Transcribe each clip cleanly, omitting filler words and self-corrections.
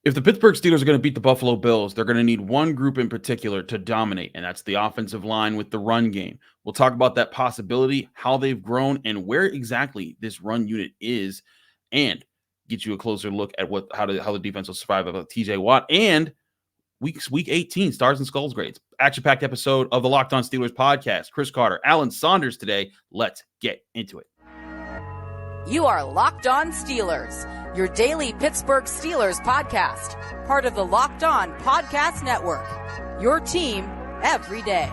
If the Pittsburgh Steelers are going to beat the Buffalo Bills, they're going to need one group in particular to dominate, and that's the offensive line with the run game. We'll talk about that possibility, how they've grown, and where exactly this run unit is, and get you a closer look at how the defense will survive about TJ Watt and week 18 stars and skulls grades. Action-packed episode of the Locked On Steelers podcast. Chris Carter, Alan Saunders today. Let's get into it. You are Locked On Steelers, your daily Pittsburgh Steelers podcast, part of the Locked On Podcast Network, your team every day.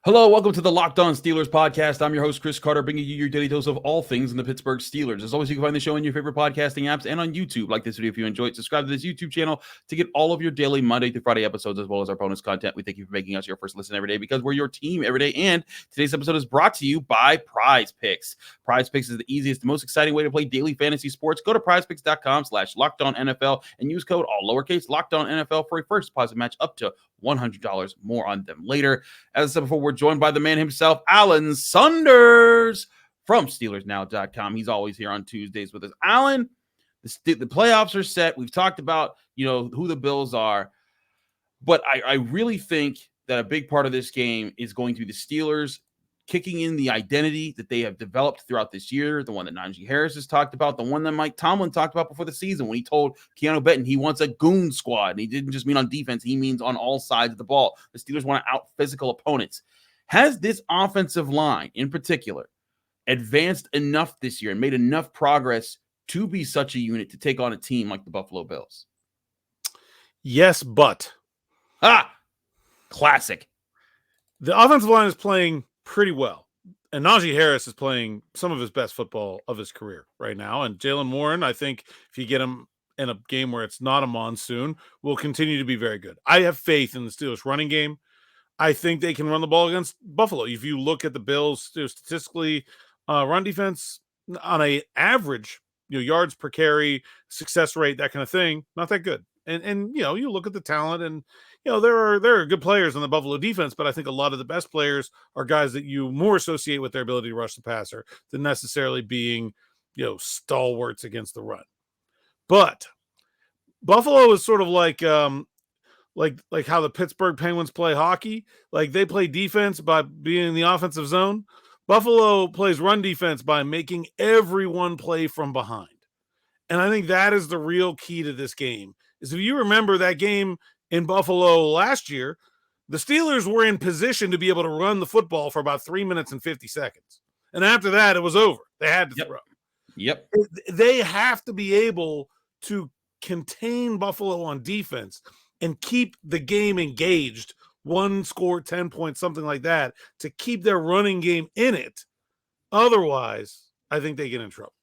Hello, welcome to the Locked On Steelers podcast. I'm your host, Chris Carter, bringing you your daily dose of all things in the Pittsburgh Steelers. As always, you can find the show in your favorite podcasting apps and on YouTube. Like this video if you enjoyed it. Subscribe to this YouTube channel to get all of your daily Monday through Friday episodes, as well as our bonus content. We thank you for making us your first listen every day because we're your team every day. And today's episode is brought to you by Prize Picks. Prize Picks is the easiest, the most exciting way to play daily fantasy sports. Go to prizepicks.com/LockedOnNFL and use code all lowercase LockedOnNFL for a first deposit match up to $100. More on them later. As I said before, we're joined by the man himself, Alan Saunders from SteelersNow.com. He's always here on Tuesdays with us. Alan, the playoffs are set. We've talked about, who the Bills are, but I really think that a big part of this game is going to be the Steelers kicking in the identity that they have developed throughout this year, the one that Najee Harris has talked about, the one that Mike Tomlin talked about before the season when he told Keanu Benton he wants a goon squad. And he didn't just mean on defense, he means on all sides of the ball. The Steelers want to out-physical opponents. Has this offensive line in particular advanced enough this year and made enough progress to be such a unit to take on a team like the Buffalo Bills? Yes, but. Classic. The offensive line is playing pretty well. And Najee Harris is playing some of his best football of his career right now. And Jaylen Warren, I think if you get him in a game where it's not a monsoon, will continue to be very good. I have faith in the Steelers running game. I think they can run the ball against Buffalo. If you look at the Bills statistically, run defense on a average, yards per carry, success rate, that kind of thing, not that good. And you look at the talent and there are good players on the Buffalo defense, but I think a lot of the best players are guys that you more associate with their ability to rush the passer than necessarily being, stalwarts against the run. But Buffalo is sort of like how the Pittsburgh Penguins play hockey. Like they play defense by being in the offensive zone. Buffalo plays run defense by making everyone play from behind. And I think that is the real key to this game. Is if you remember that game in Buffalo last year, the Steelers were in position to be able to run the football for about 3 minutes and 50 seconds. And after that, it was over. They had to throw. Yep. They have to be able to contain Buffalo on defense and keep the game engaged, 1 score, 10 points, something like that, to keep their running game in it. Otherwise, I think they get in trouble.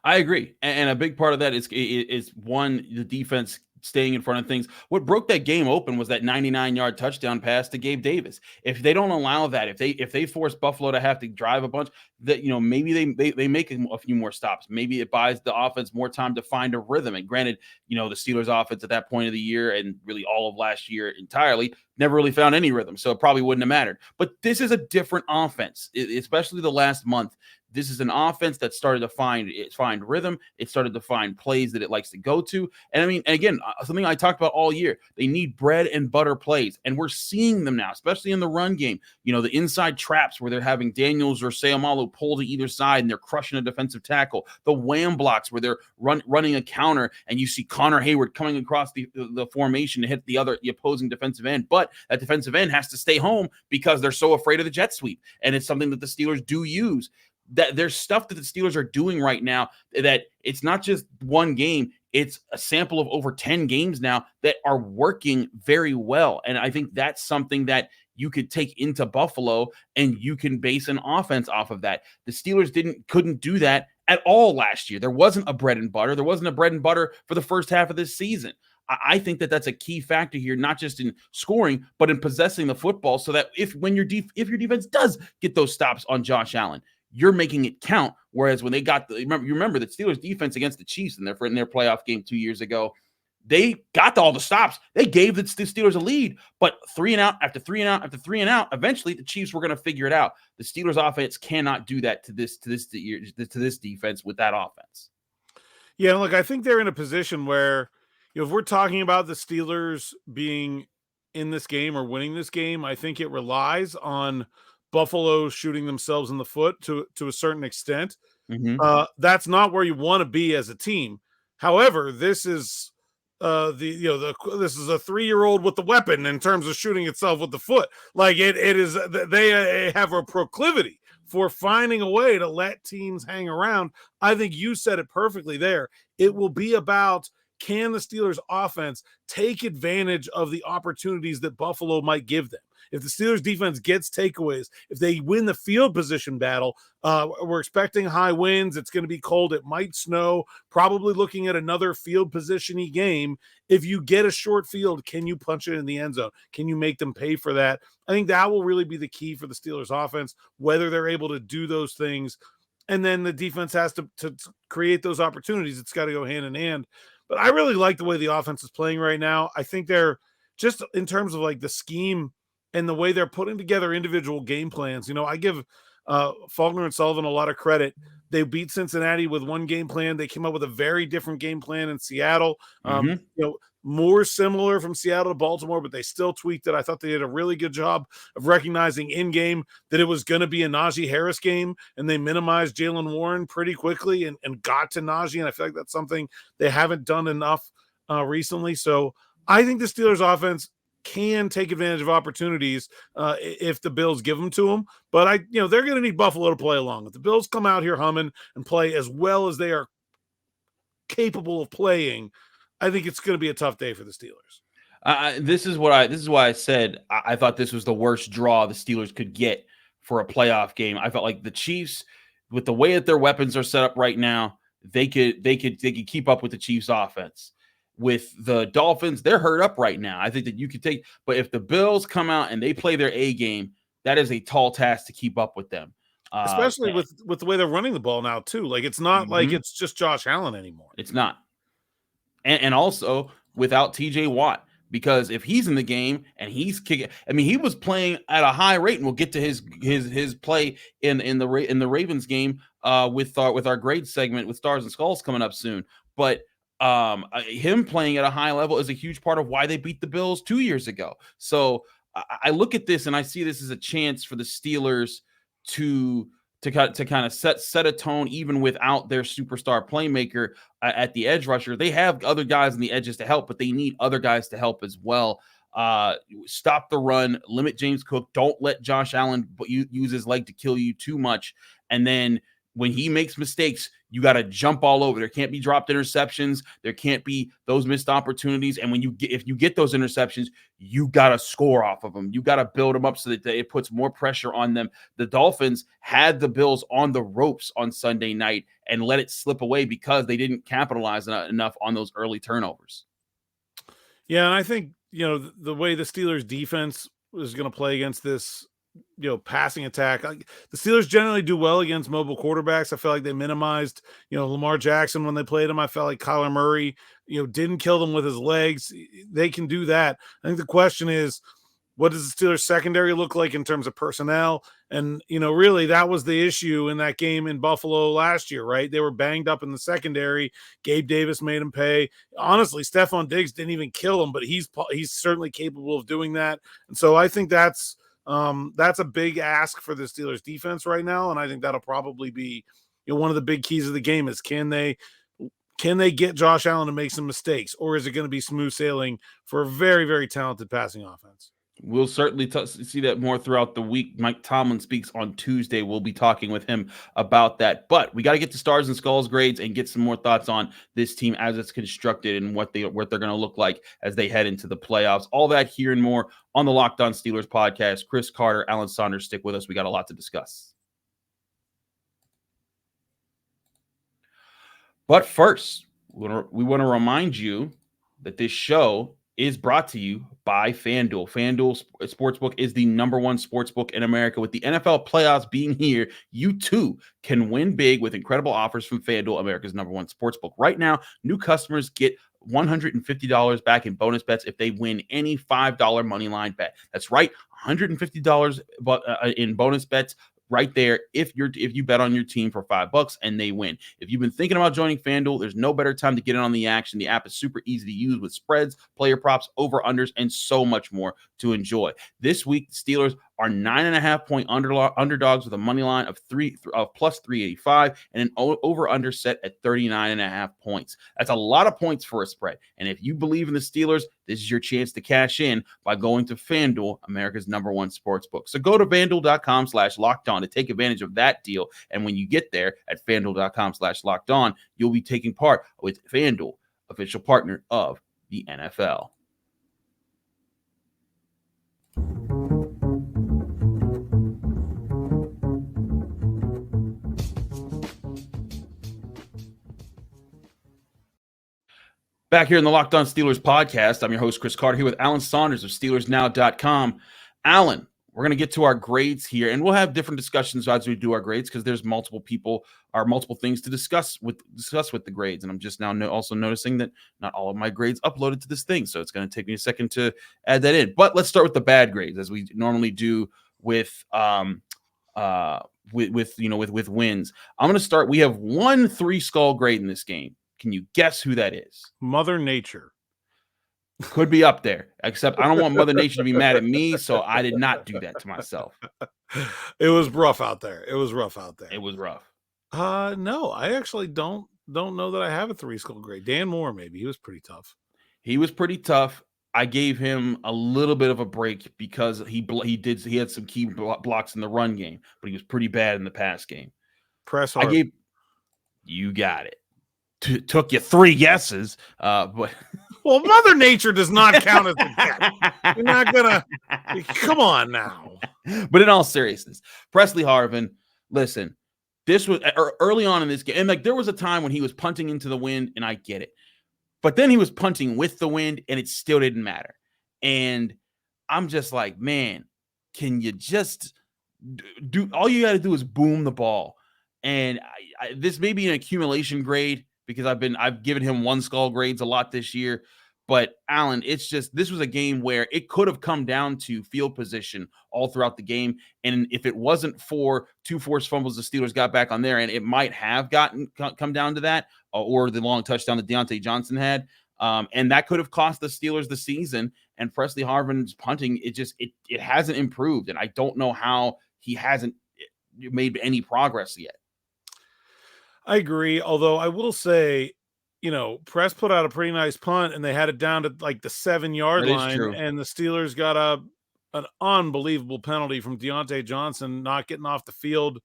I agree. And a big part of that is one, the defense staying in front of things. What broke that game open was that 99-yard touchdown pass to Gabe Davis. If they don't allow that, if they force Buffalo to have to drive a bunch, that maybe they make a few more stops. Maybe it buys the offense more time to find a rhythm. And granted, the Steelers offense at that point of the year and really all of last year entirely never really found any rhythm, so it probably wouldn't have mattered. But this is a different offense, especially the last month. This is an offense that started to find rhythm. It started to find plays that it likes to go to. And again, something I talked about all year, they need bread and butter plays. And we're seeing them now, especially in the run game. The inside traps where they're having Daniels or Seumalo pull to either side and they're crushing a defensive tackle. The wham blocks where they're running a counter and you see Connor Hayward coming across the formation to hit the opposing defensive end. But that defensive end has to stay home because they're so afraid of the jet sweep. And it's something that the Steelers do use. That there's stuff that the Steelers are doing right now that it's not just one game. It's a sample of over 10 games now that are working very well. And I think that's something that you could take into Buffalo and you can base an offense off of that. The Steelers couldn't do that at all last year. There wasn't a bread and butter. There wasn't a bread and butter for the first half of this season. I think that that's a key factor here, not just in scoring, but in possessing the football so that if your defense does get those stops on Josh Allen, you're making it count. Whereas when they got you remember the Steelers defense against the Chiefs in their playoff game 2 years ago, they got all the stops. They gave the Steelers a lead, but 3 and out after 3 and out after 3 and out. Eventually, the Chiefs were going to figure it out. The Steelers' offense cannot do that to this defense with that offense. Yeah, look, I think they're in a position where, if we're talking about the Steelers being in this game or winning this game, I think it relies on Buffalo shooting themselves in the foot to a certain extent. Mm-hmm. That's not where you want to be as a team. However, this is this is a 3-year-old with the weapon in terms of shooting itself with the foot. Like it is, they have a proclivity for finding a way to let teams hang around. I think you said it perfectly there. It will be about, can the Steelers offense take advantage of the opportunities that Buffalo might give them? If the Steelers defense gets takeaways, if they win the field position battle, we're expecting high winds. It's going to be cold. It might snow. Probably looking at another field position-y game. If you get a short field, can you punch it in the end zone? Can you make them pay for that? I think that will really be the key for the Steelers offense, whether they're able to do those things. And then the defense has to create those opportunities. It's got to go hand in hand. But I really like the way the offense is playing right now. I think they're just, in terms of like the scheme and the way they're putting together individual game plans. I give Faulkner and Sullivan a lot of credit. They beat Cincinnati with one game plan. They came up with a very different game plan in Seattle. More similar from Seattle to Baltimore, but they still tweaked it. I thought they did a really good job of recognizing in game that it was going to be a Najee Harris game, and they minimized Jaylen Warren pretty quickly and got to Najee. And I feel like that's something they haven't done enough recently. So I think the Steelers offense can take advantage of opportunities if the Bills give them to them. But they're going to need Buffalo to play along. If the Bills come out here humming and play as well as they are capable of playing, I think it's going to be a tough day for the Steelers. This is why I said I thought this was the worst draw the Steelers could get for a playoff game. I felt like the Chiefs, with the way that their weapons are set up right now, they could keep up with the Chiefs offense. With the Dolphins, they're hurt up right now. I think that you could take, but if the Bills come out and they play their A game, that is a tall task to keep up with them. Especially with the way they're running the ball now too. Like it's not like it's just Josh Allen anymore. It's not. And also without TJ Watt, because if he's in the game and he's kicking, I mean, he was playing at a high rate, and we'll get to his play in the Ravens game with our grade segment with Stars and Skulls coming up soon. But him playing at a high level is a huge part of why they beat the Bills 2 years ago. So I look at this and I see this as a chance for the Steelers to kind of set a tone, even without their superstar playmaker at the edge rusher. They have other guys on the edges to help, but they need other guys to help as well. Stop the run, limit James Cook. Don't let Josh Allen use his leg to kill you too much. And then when he makes mistakes, you got to jump all over. There can't be dropped interceptions. There can't be those missed opportunities. And if you get those interceptions, you got to score off of them. You got to build them up so that it puts more pressure on them. The Dolphins had the Bills on the ropes on Sunday night and let it slip away because they didn't capitalize enough on those early turnovers. Yeah, and I think, the way the Steelers defense is going to play against this passing attack. The Steelers generally do well against mobile quarterbacks. I feel like they minimized, Lamar Jackson when they played him. I felt like Kyler Murray, didn't kill them with his legs. They can do that. I think the question is, what does the Steelers secondary look like in terms of personnel? And, really that was the issue in that game in Buffalo last year, right? They were banged up in the secondary. Gabe Davis made him pay. Honestly, Stefon Diggs didn't even kill him, but he's certainly capable of doing that. And so I think that's a big ask for the Steelers defense right now. And I think that'll probably be, one of the big keys of the game is can they get Josh Allen to make some mistakes, or is it going to be smooth sailing for a very, very talented passing offense? We'll certainly see that more throughout the week. Mike Tomlin speaks on Tuesday. We'll be talking with him about that. But we got to get to Stars and Skulls grades and get some more thoughts on this team as it's constructed and what they're going to look like as they head into the playoffs. All that here and more on the Locked On Steelers podcast. Chris Carter, Alan Saunders, stick with us. We got a lot to discuss. But first, we want to remind you that this show is brought to you by FanDuel. FanDuel Sportsbook is the #1 sportsbook in America. With the NFL playoffs being here, you too can win big with incredible offers from FanDuel, America's #1 sportsbook. Right now, new customers get $150 back in bonus bets if they win any $5 money line bet. That's right, $150 in bonus bets right there if you bet on your team for $5 and they win. If you've been thinking about joining FanDuel, there's no better time to get in on the action. The app is super easy to use with spreads, player props, over-unders, and so much more to enjoy. This week, the Steelers are 9.5-point underdogs with a money line of plus 385 and an over-under set at 39.5 points. That's a lot of points for a spread. And if you believe in the Steelers, this is your chance to cash in by going to FanDuel, America's #1 sportsbook. So go to FanDuel.com/lockedon to take advantage of that deal. And when you get there at FanDuel.com/lockedon, you'll be taking part with FanDuel, official partner of the NFL. Back here in the Locked On Steelers podcast, I'm your host, Chris Carter, here with Alan Saunders of SteelersNow.com. Alan, we're going to get to our grades here, and we'll have different discussions as we do our grades because there's multiple things to discuss with the grades. And I'm just now also noticing that not all of my grades uploaded to this thing, so it's going to take me a second to add that in. But let's start with the bad grades, as we normally do with wins. I'm going to start. We have one 3-skull grade in this game. Can you guess who that is? Mother Nature. Could be up there, except I don't want Mother Nature to be mad at me, so I did not do that to myself. It was rough out there. It was rough. No, I actually don't know that I have a 3-skull grade. Dan Moore, maybe. He was pretty tough. I gave him a little bit of a break because he had some key blocks in the run game, but he was pretty bad in the pass game. Press hard. You got it. Took you 3 guesses, but well, Mother Nature does not count as a guess. You're not gonna come on now. But in all seriousness, Presley Harvin, listen, this was early on in this game, and like there was a time when he was punting into the wind, and I get it, but then he was punting with the wind, and it still didn't matter. And I'm just like, man, can you just do all you got to do is boom the ball? And this may be an accumulation grade, because I've given him 1-skull grades a lot this year. But Alan, it's just, this was a game where it could have come down to field position all throughout the game. And if it wasn't for 2 forced fumbles, the Steelers got back on there, and it might have come down to that, or the long touchdown that Deontay Johnson had. And that could have cost the Steelers the season. And Presley Harvin's punting, it hasn't improved. And I don't know how he hasn't made any progress yet. I agree. Although I will say, Press put out a pretty nice punt, and they had it down to like the 7-yard line, and the Steelers got an unbelievable penalty from Deontay Johnson not getting off the field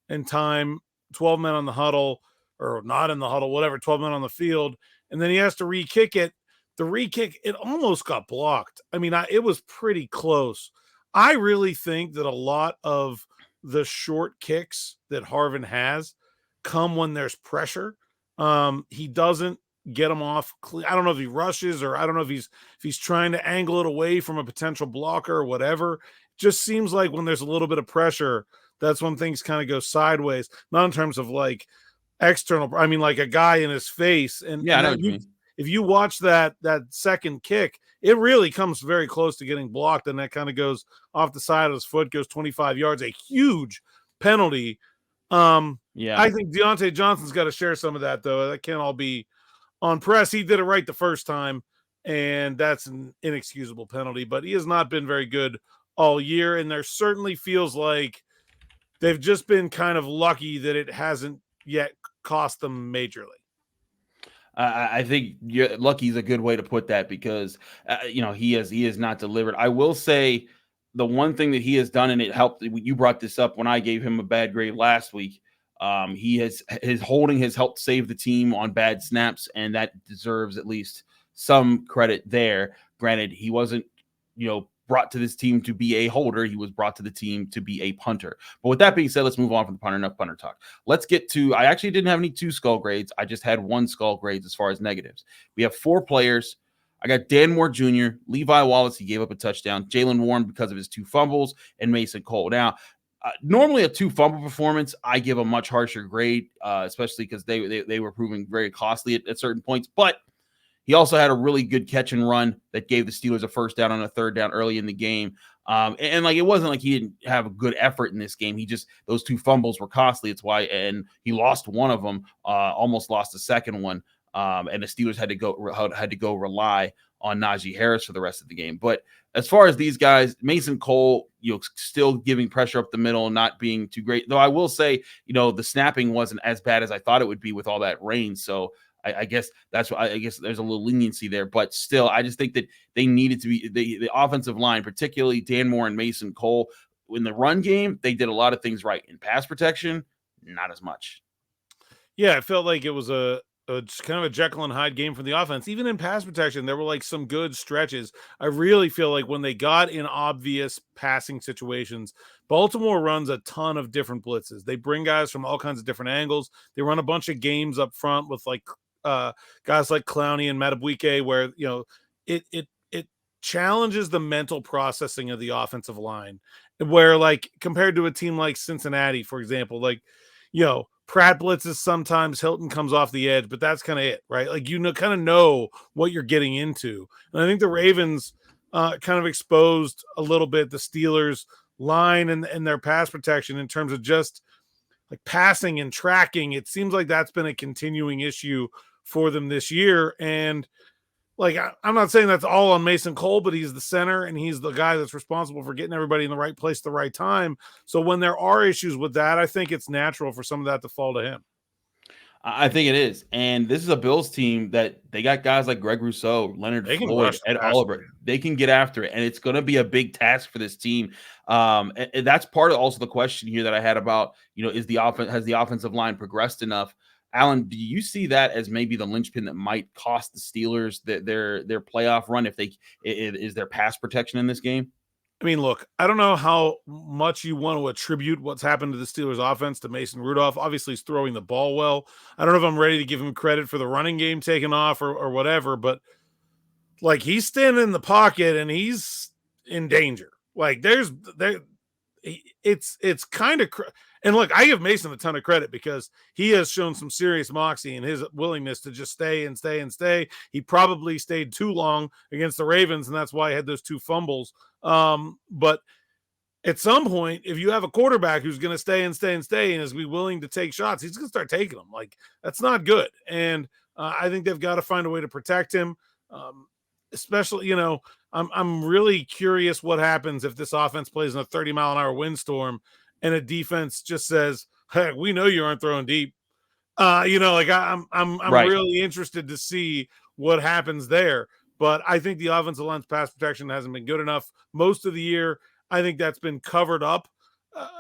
in time. 12 men on the huddle, or not in the huddle, whatever. 12 men on the field, and then he has to re-kick it. The re-kick, it almost got blocked. I mean, it was pretty close. I really think that a lot of the short kicks that Harvin has come when there's pressure. He doesn't get them off. I don't know if he rushes, or I don't know if he's trying to angle it away from a potential blocker or whatever. Just seems like when there's a little bit of pressure, that's when things kind of go sideways. Not in terms of like external, I mean like a guy in his face. And yeah, I know what you mean. If you watch that second kick, it really comes very close to getting blocked, and that kind of goes off the side of his foot, goes 25 yards, a huge penalty. Yeah, I think Deontay Johnson's got to share some of that, though. That can't all be on Press. He did it right the first time, and that's an inexcusable penalty. But he has not been very good all year, and there certainly feels like they've just been kind of lucky that it hasn't yet cost them majorly. I think lucky is a good way to put that, because he has not delivered. I will say the one thing that he has done, and it helped. You brought this up when I gave him a bad grade last week. His holding has helped save the team on bad snaps, and that deserves at least some credit there. Granted, he wasn't, brought to this team to be a holder. He was brought to the team to be a punter. But with that being said, let's move on from the punter. Enough punter talk. Let's get to, I actually didn't have any 2-skull grades. I just had 1-skull grades as far as negatives. We have 4 players. I got Dan Moore Jr., Levi Wallace, he gave up a touchdown, Jaylen Warren because of his 2 fumbles, and Mason Cole. Now, normally a 2-fumble performance, I give a much harsher grade, especially because they were proving very costly at certain points. But He also had a really good catch and run that gave the Steelers a first down on a third down early in the game. And like, it wasn't like he didn't have a good effort in this game. Those 2 fumbles were costly. It's why, and he lost one of them, almost lost the second one. And the Steelers had to go rely on Najee Harris for the rest of the game. But as far as these guys, Mason Cole, still giving pressure up the middle, not being too great. Though I will say, the snapping wasn't as bad as I thought it would be with all that rain. So I guess that's why I guess there's a little leniency there. But still, I just think that they needed to be the offensive line, particularly Dan Moore and Mason Cole. In the run game, they did a lot of things right. In pass protection, not as much. Yeah, it felt like it was just kind of a Jekyll and Hyde game for the offense. Even in pass protection, there were like some good stretches. I really feel like when they got in obvious passing situations, Baltimore runs a ton of different blitzes. They bring guys from all kinds of different angles. They run a bunch of games up front with like guys like Clowney and Matabuike, where it challenges the mental processing of the offensive line. Where, like, compared to a team like Cincinnati, for example, like, Pratt blitzes sometimes, Hilton comes off the edge, but that's kind of it, right? Like, kind of know what you're getting into. And I think the Ravens kind of exposed a little bit the Steelers' line and their pass protection in terms of just like passing and tracking. It seems like that's been a continuing issue for them this year. And like, I'm not saying that's all on Mason Cole, but he's the center and he's the guy that's responsible for getting everybody in the right place at the right time. So when there are issues with that, I think it's natural for some of that to fall to him. I think it is. And this is a Bills team that they got guys like Greg Rousseau, Leonard Floyd, Ed Oliver. They can get after it. And it's going to be a big task for this team. And that's part of also the question here that I had about, has the offensive line progressed enough? Alan, do you see that as maybe the linchpin that might cost the Steelers their playoff run is their pass protection in this game? I mean, look, I don't know how much you want to attribute what's happened to the Steelers offense to Mason Rudolph. Obviously, he's throwing the ball well. I don't know if I'm ready to give him credit for the running game taking off or whatever, but like, he's standing in the pocket and he's in danger. Like, it's kind of and look, I give Mason a ton of credit because he has shown some serious moxie in his willingness to just stay and stay and stay. He probably stayed too long against the Ravens, and that's why he had those 2 fumbles. But at some point, if you have a quarterback who's going to stay and stay and stay and is willing to take shots, he's going to start taking them. Like, that's not good. And I think they've got to find a way to protect him. Especially, I'm really curious what happens if this offense plays in a 30-mile-an-hour windstorm and a defense just says, "Hey, we know you aren't throwing deep." I'm right. Really interested to see what happens there. But I think the offensive line's pass protection hasn't been good enough most of the year. I think that's been covered up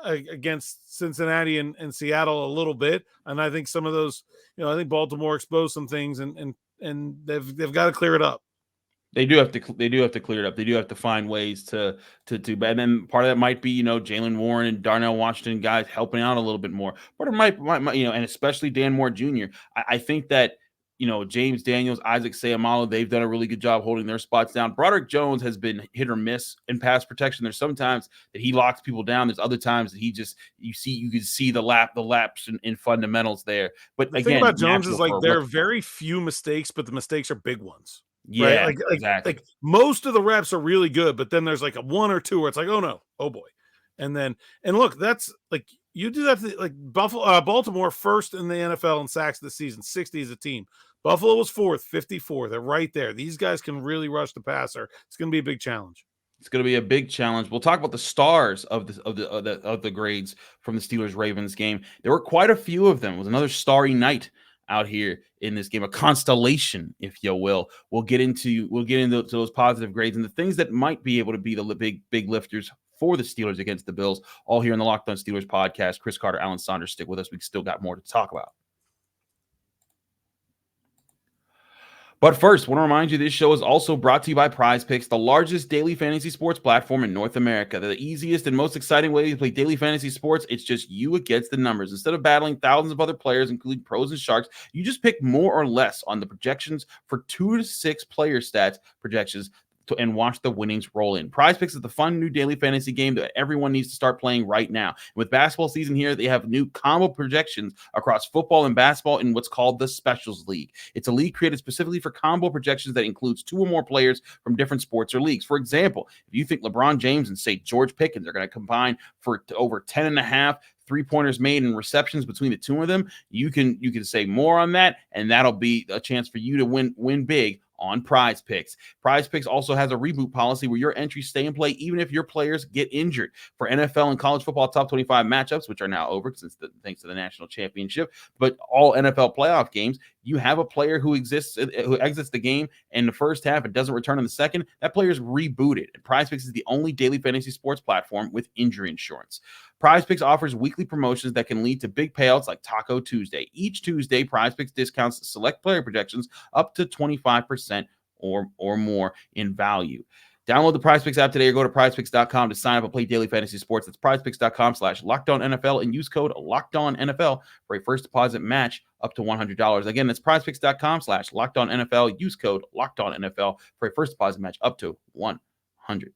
against Cincinnati and Seattle a little bit. And I think some of those, I think Baltimore exposed some things and they've got to clear it up. They do have to clear it up. They do have to find ways to and then part of that might be, Jaylen Warren and Darnell Washington guys helping out a little bit more. But it might and especially Dan Moore Jr. I think that, James Daniels, Isaac Seumalo, they've done a really good job holding their spots down. Broderick Jones has been hit or miss in pass protection. There's sometimes that he locks people down. There's other times that he just you can see the lapse in fundamentals there. But the thing about Jones is, like, there are very few mistakes, but the mistakes are big ones. Yeah, right? exactly. Like most of the reps are really good, but then there's like a 1 or 2 where it's like, oh no, oh boy. And look, that's like, you do that to, like, Baltimore first in the NFL in sacks this season, 60 as a team. Buffalo was 4th, 54. They're right there. These guys can really rush the passer. It's going to be a big challenge. It's going to be a big challenge. We'll talk about the stars of the grades from the Steelers-Ravens game. There were quite a few of them. It was another starry night out here in this game, a constellation, if you will. We'll get into those positive grades and the things that might be able to be the big lifters for the Steelers against the Bills, all here in the Locked On Steelers podcast. Chris Carter, Alan Saunders, stick with us. We still got more to talk about. But first, I want to remind you this show is also brought to you by Prize Picks, the largest daily fantasy sports platform in North America. They're the easiest and most exciting way to play daily fantasy sports. It's just you against the numbers. Instead of battling thousands of other players, including pros and sharks, you just pick more or less on the projections for 2 to 6 player stats projections and watch the winnings roll in. Prize Picks is the fun new daily fantasy game that everyone needs to start playing right now. With basketball season here, they have new combo projections across football and basketball in what's called the Specials League. It's a league created specifically for combo projections that includes 2 or more players from different sports or leagues. For example, if you think LeBron James and say George Pickens are going to combine for over 10.5 3-pointers made and receptions between the two of them, you can say more on that, and that'll be a chance for you to win big on Prize Picks. Prize Picks also has a reboot policy where your entries stay in play even if your players get injured. For NFL and college football top 25 matchups, which are now over thanks to the national championship, but all NFL playoff games, you have a player who exits the game in the first half and doesn't return in the second, that player is rebooted. And Prize Picks is the only daily fantasy sports platform with injury insurance. Prize Picks offers weekly promotions that can lead to big payouts like Taco Tuesday. Each Tuesday, Prize Picks discounts select player projections up to 25% or more in value. Download the Prize Picks app today or go to prizepicks.com to sign up and play daily fantasy sports. That's prizepicks.com/LockedOnNFL and use code LockedOnNFL for a first deposit match up to $100. Again, that's prizepicks.com/LockedOnNFL. Use code LockedOnNFL for a first deposit match up to $100.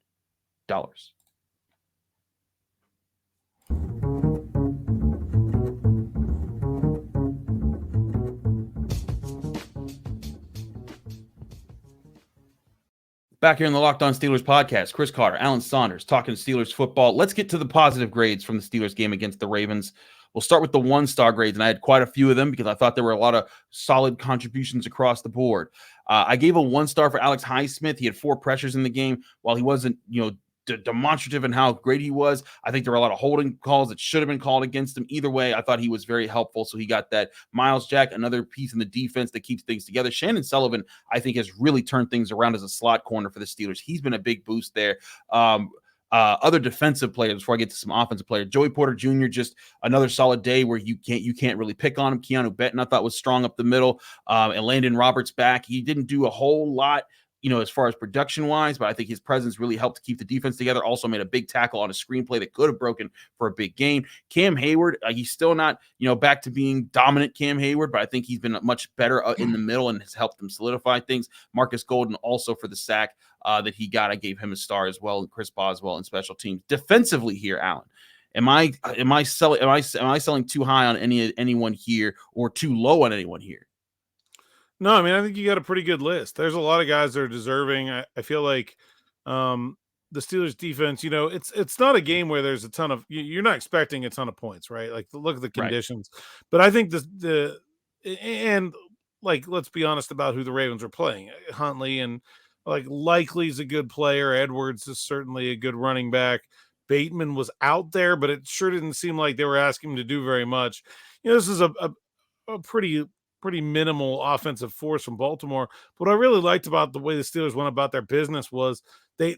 Back here in the Locked On Steelers podcast, Chris Carter, Alan Saunders, talking Steelers football. Let's get to the positive grades from the Steelers game against the Ravens. We'll start with the 1-star grades, and I had quite a few of them because I thought there were a lot of solid contributions across the board. I gave a 1-star for Alex Highsmith. He had 4 pressures in the game. While he wasn't, demonstrative in how great he was, I think there were a lot of holding calls that should have been called against him. Either way, I thought he was very helpful, so he got that. Miles Jack, another piece in the defense that keeps things together. Shannon Sullivan, I think, has really turned things around as a slot corner for the Steelers. He's been a big boost there. Other defensive players, before I get to some offensive players, Joey Porter Jr., just another solid day where you can't really pick on him. Keanu Benton, I thought, was strong up the middle, and Landon Roberts back. He didn't do a whole lot, as far as production-wise, but I think his presence really helped to keep the defense together. Also made a big tackle on a screenplay that could have broken for a big game. Cam Hayward, he's still not, back to being dominant Cam Hayward, but I think he's been much better in the middle and has helped them solidify things. Marcus Golden also for the sack that he got. I gave him a star as well, and Chris Boswell in special teams. Defensively here, Alan, am I selling too high on anyone here or too low on anyone here? No, I mean, I think you got a pretty good list. There's a lot of guys that are deserving. I feel like the Steelers defense, it's not a game where there's a ton of, you're not expecting a ton of points, right? Like, look at the conditions. Right. But I think let's be honest about who the Ravens are playing. Huntley and Likely's a good player. Edwards is certainly a good running back. Bateman was out there, but it sure didn't seem like they were asking him to do very much. This is a pretty minimal offensive force from Baltimore. What I really liked about the way the Steelers went about their business was they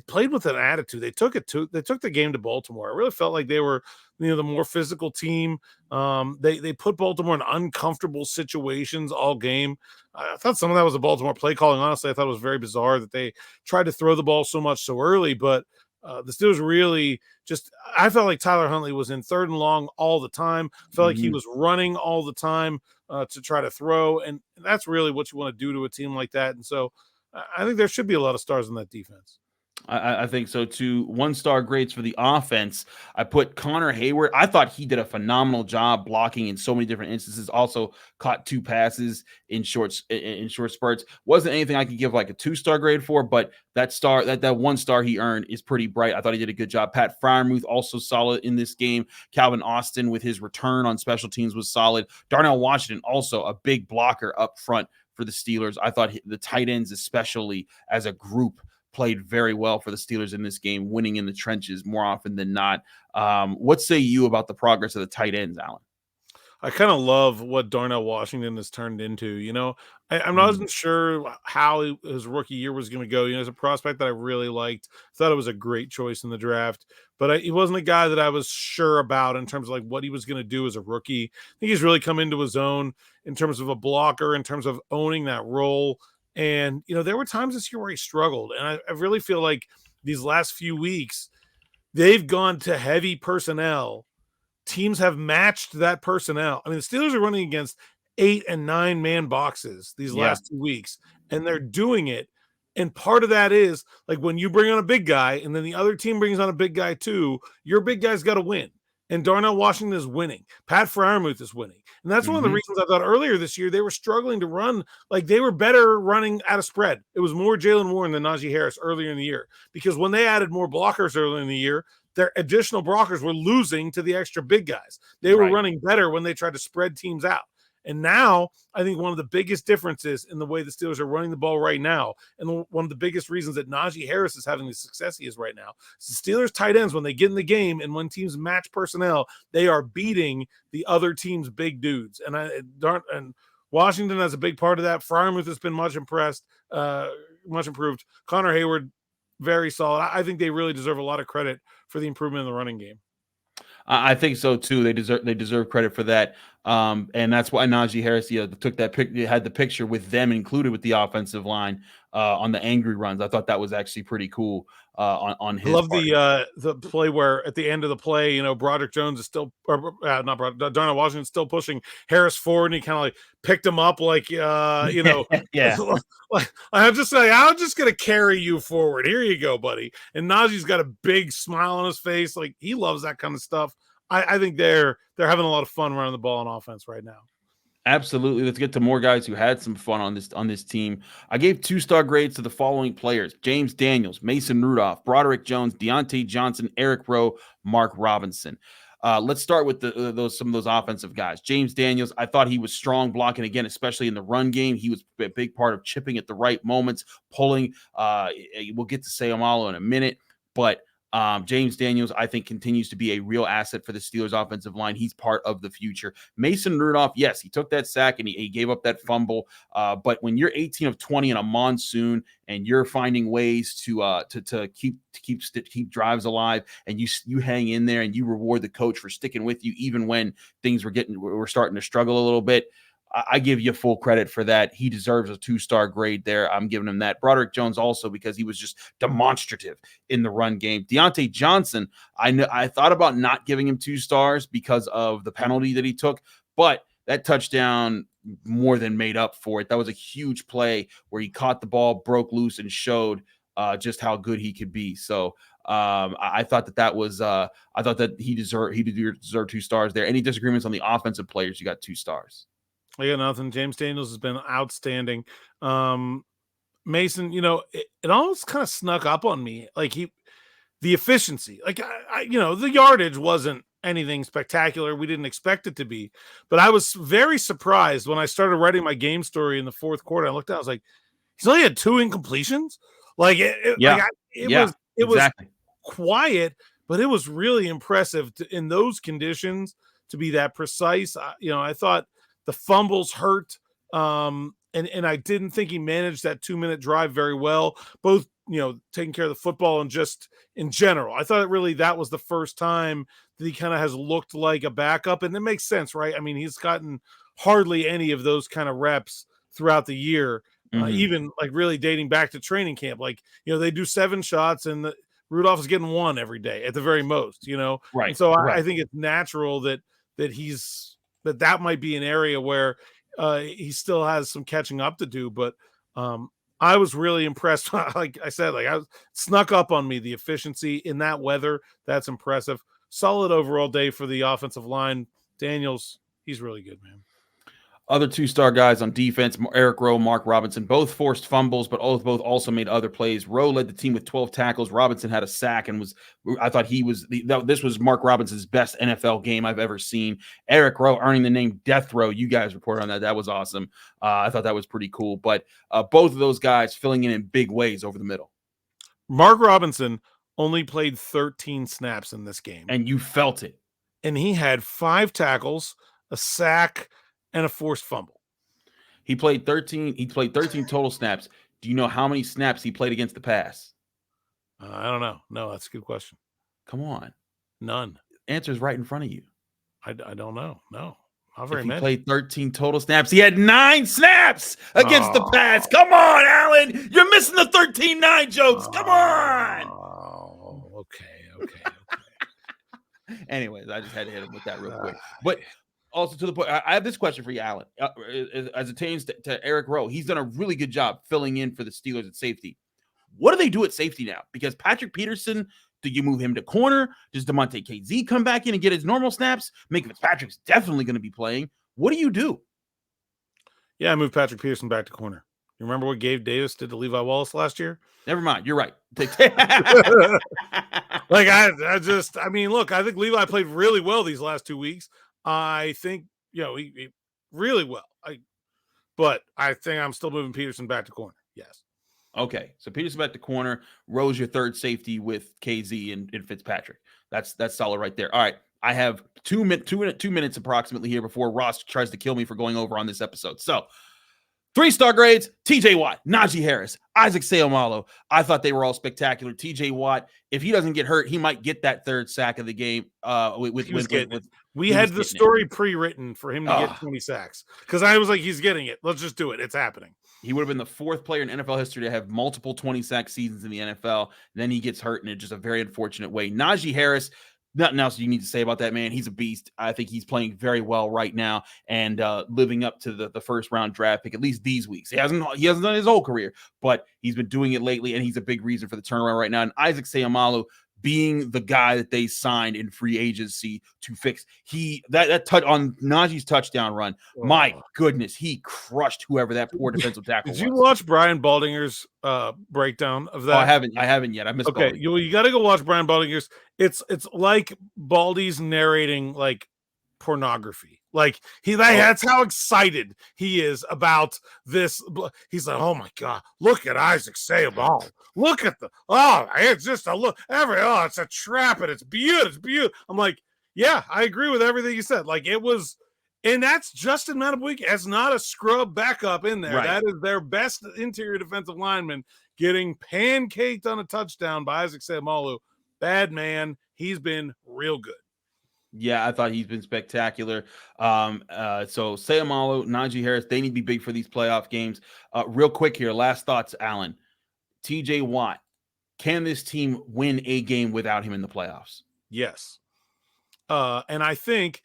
played with an attitude. They took the game to Baltimore. I really felt like they were, the more physical team. They put Baltimore in uncomfortable situations all game. I thought some of that was a Baltimore play calling. Honestly, I thought it was very bizarre that they tried to throw the ball so much so early, but the Steelers really I felt like Tyler Huntley was in 3rd and long all the time. I felt like he was running all the time to try to throw. And that's really what you want to do to a team like that. And so I think there should be a lot of stars in that defense. I think so too. 1-star grades for the offense. I put Connor Hayward. I thought he did a phenomenal job blocking in so many different instances. Also caught 2 passes in short spurts. Wasn't anything I could give like a 2-star grade for, but that 1-star he earned is pretty bright. I thought he did a good job. Pat Freiermuth also solid in this game. Calvin Austin with his return on special teams was solid. Darnell Washington also a big blocker up front for the Steelers. I thought the tight ends, especially as a group, played very well for the Steelers in this game, winning in the trenches more often than not. What say you about the progress of the tight ends, Alan? I kind of love what Darnell Washington has turned into. I'm not sure how his rookie year was going to go. As a prospect that I really liked, thought it was a great choice in the draft, but he wasn't a guy that I was sure about in terms of what he was going to do as a rookie. I think he's really come into his own in terms of a blocker, in terms of owning that role. And, there were times this year where he struggled. And I really feel like these last few weeks, they've gone to heavy personnel. Teams have matched that personnel. I mean, the Steelers are running against 8 and 9 man boxes these last 2 weeks, and they're doing it And part of that is like when you bring on a big guy and then the other team brings on a big guy too, your big guy's got to win. And Darnell Washington is winning. Pat Freiermuth is winning. And that's one of the reasons I thought earlier this year they were struggling to run. Like they were better running at a spread. It was more Jaylen Warren than Najee Harris earlier in the year. Because when they added more blockers earlier in the year, their additional blockers were losing to the extra big guys. They were running better when they tried to spread teams out. And now I think one of the biggest differences in the way the Steelers are running the ball right now, and one of the biggest reasons that Najee Harris is having the success he is right now, is the Steelers tight ends, when they get in the game and when teams match personnel, they are beating the other team's big dudes. And Washington has a big part of that. Freiermuth has been much improved. Connor Hayward, very solid. I think they really deserve a lot of credit for the improvement in the running game. I think so too. They deserve credit for that, and that's why Najee Harris took that had the picture with them included with the offensive line on the angry runs. I thought that was actually pretty cool. On his, I love the play where at the end of the play, Broderick Jones is still, not Broderick, Darnell Washington still pushing Harris forward, and he kind of like picked him up, like yeah. I'm just gonna carry you forward. Here you go, buddy. And Najee's got a big smile on his face, like he loves that kind of stuff. I think they're having a lot of fun running the ball on offense right now. Absolutely. Let's get to more guys who had some fun on this team. I gave 2-star grades to the following players: James Daniels, Mason Rudolph, Broderick Jones, Deontay Johnson, Eric Rowe, Mark Robinson. Let's start with some of those offensive guys. James Daniels, I thought he was strong blocking again, especially in the run game. He was a big part of chipping at the right moments, pulling. We'll get to Seumalo in a minute, but James Daniels, I think, continues to be a real asset for the Steelers offensive line. He's part of the future. Mason Rudolph, yes, he took that sack and he gave up that fumble. But when you're 18 of 20 in a monsoon and you're finding ways to keep drives alive, and you hang in there and you reward the coach for sticking with you even when things were starting to struggle a little bit, I give you full credit for that. He deserves a 2-star grade there. I'm giving him that. Broderick Jones also, because he was just demonstrative in the run game. Deontay Johnson, I thought about not giving him 2 stars because of the penalty that he took, but that touchdown more than made up for it. That was a huge play where he caught the ball, broke loose, and showed just how good he could be. So I thought that was I thought that he deserved 2 stars there. Any disagreements on the offensive players? You got 2 stars. I got nothing. James Daniels has been outstanding. Mason, it almost kind of snuck up on me. Like the efficiency, like the yardage wasn't anything spectacular. We didn't expect it to be, but I was very surprised when I started writing my game story in the fourth quarter. I looked at, I was like, he's only had 2 incompletions. Like it was quiet, but it was really impressive in those conditions to be that precise. I thought the fumbles hurt, and I didn't think he managed that 2-minute drive very well, both, taking care of the football and just in general. I thought that was the first time that he kind of has looked like a backup, and it makes sense, right? I mean, he's gotten hardly any of those kind of reps throughout the year, even like really dating back to training camp. Like, they do 7 shots and Rudolph is getting 1 every day at the very most, Right. And so I think it's natural that that might be an area where he still has some catching up to do. But I was really impressed. Like I said, I snuck up on me, the efficiency in that weather. That's impressive. Solid overall day for the offensive line. Daniels, he's really good, man. Other 2-star guys on defense, Eric Rowe, Mark Robinson, both forced fumbles, but both also made other plays. Rowe led the team with 12 tackles. Robinson had a sack and I thought this was Mark Robinson's best NFL game I've ever seen. Eric Rowe earning the name Death Row. You guys reported on that. That was awesome. I thought that was pretty cool. But both of those guys filling in big ways over the middle. Mark Robinson only played 13 snaps in this game. And you felt it. And he had 5 tackles, a sack, and a forced fumble. He played 13 total snaps. Do you know how many snaps he played against the pass? I don't know. No, that's a good question. Come on. None. Answer's right in front of you. I don't know. No. Not very many. He played 13 total snaps. He had 9 snaps against the pass. Come on, Alan. You're missing the 13-9 jokes. Come on. Okay. Anyways, I just had to hit him with that real quick. But Also, to the point, I have this question for you, Alan. As it pertains to Eric Rowe, he's done a really good job filling in for the Steelers at safety. What do they do at safety now? Because Patrick Peterson, do you move him to corner? Does DeMonte KZ come back in and get his normal snaps? Minka Fitzpatrick's definitely going to be playing. What do you do? Yeah, I moved Patrick Peterson back to corner. You remember what Gabe Davis did to Levi Wallace last year? Never mind. You're right. Like, I mean, look, I think Levi played really well these last 2 weeks. I think, he really well. But I think I'm still moving Peterson back to corner. Yes. Okay, so Peterson back to corner. Rowe's your third safety with KZ and Fitzpatrick. That's solid right there. All right, I have 2 minutes approximately here before Ross tries to kill me for going over on this episode. So, 3-star grades: TJ Watt, Najee Harris, Isaac Seumalo. I thought they were all spectacular. TJ Watt, if he doesn't get hurt, he might get that third sack of the game. We had the story pre-written for him to get 20 sacks because I was like, he's getting it. Let's just do it. It's happening. He would have been the fourth player in NFL history to have multiple 20-sack seasons in the NFL. Then he gets hurt in just a very unfortunate way. Najee Harris, nothing else you need to say about that man. He's a beast. I think he's playing very well right now and living up to the first round draft pick, at least these weeks. He hasn't done his whole career, but he's been doing it lately, and he's a big reason for the turnaround right now. And Isaac Seumalo being the guy that they signed in free agency to fix that touch on Najee's touchdown run. Oh. My goodness, he crushed whoever that poor defensive tackle was. Did you watch Brian Baldinger's breakdown of that? Oh, I haven't yet. I missed. Okay, you got to go watch Brian Baldinger's. It's like Baldy's narrating like pornography. Like that's how excited he is about this. He's like, oh my God, look at Isaac Seumalo. Look at it's just a look. It's a trap and it's beautiful. I'm like, yeah, I agree with everything you said. Like it was, and that's Justin Madubuike. It's not a scrub backup in there. Right. That is their best interior defensive lineman getting pancaked on a touchdown by Isaac Seumalo. Bad man. He's been real good. Yeah, I thought he's been spectacular. So Seumalo, Najee Harris, they need to be big for these playoff games. Real quick here, last thoughts, Alan. TJ Watt, can this team win a game without him in the playoffs? Yes. And I think,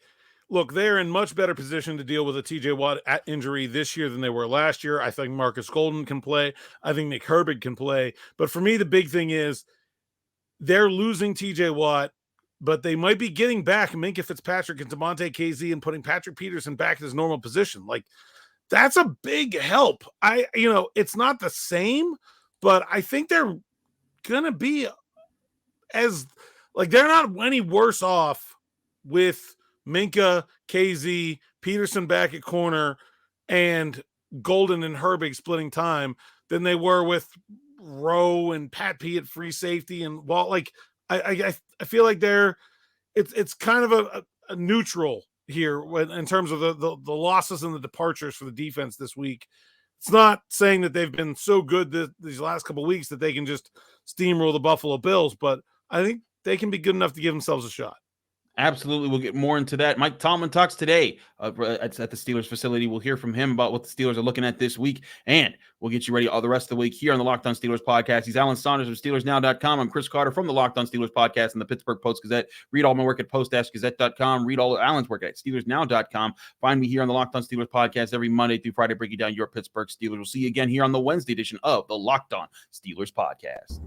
look, they're in much better position to deal with a TJ Watt injury this year than they were last year. I think Marcus Golden can play. I think Nick Herbig can play. But for me, the big thing is they're losing TJ Watt, but they might be getting back Minka Fitzpatrick and DeMonte KZ and putting Patrick Peterson back in his normal position. Like, that's a big help. It's not the same, but I think they're going to be they're not any worse off with Minka, KZ, Peterson back at corner, and Golden and Herbig splitting time than they were with Rowe and Pat P at free safety. And I feel like it's kind of a neutral here in terms of the losses and the departures for the defense this week. It's not saying that they've been so good these last couple of weeks that they can just steamroll the Buffalo Bills, but I think they can be good enough to give themselves a shot. Absolutely. We'll get more into that. Mike Tomlin talks today at the Steelers facility. We'll hear from him about what the Steelers are looking at this week, and we'll get you ready all the rest of the week here on the Locked On Steelers podcast. He's Alan Saunders of SteelersNow.com. I'm Chris Carter from the Locked On Steelers podcast and the Pittsburgh Post-Gazette. Read all my work at Post-Gazette.com. Read all of Alan's work at SteelersNow.com. Find me here on the Locked On Steelers podcast every Monday through Friday, breaking down your Pittsburgh Steelers. We'll see you again here on the Wednesday edition of the Locked On Steelers podcast.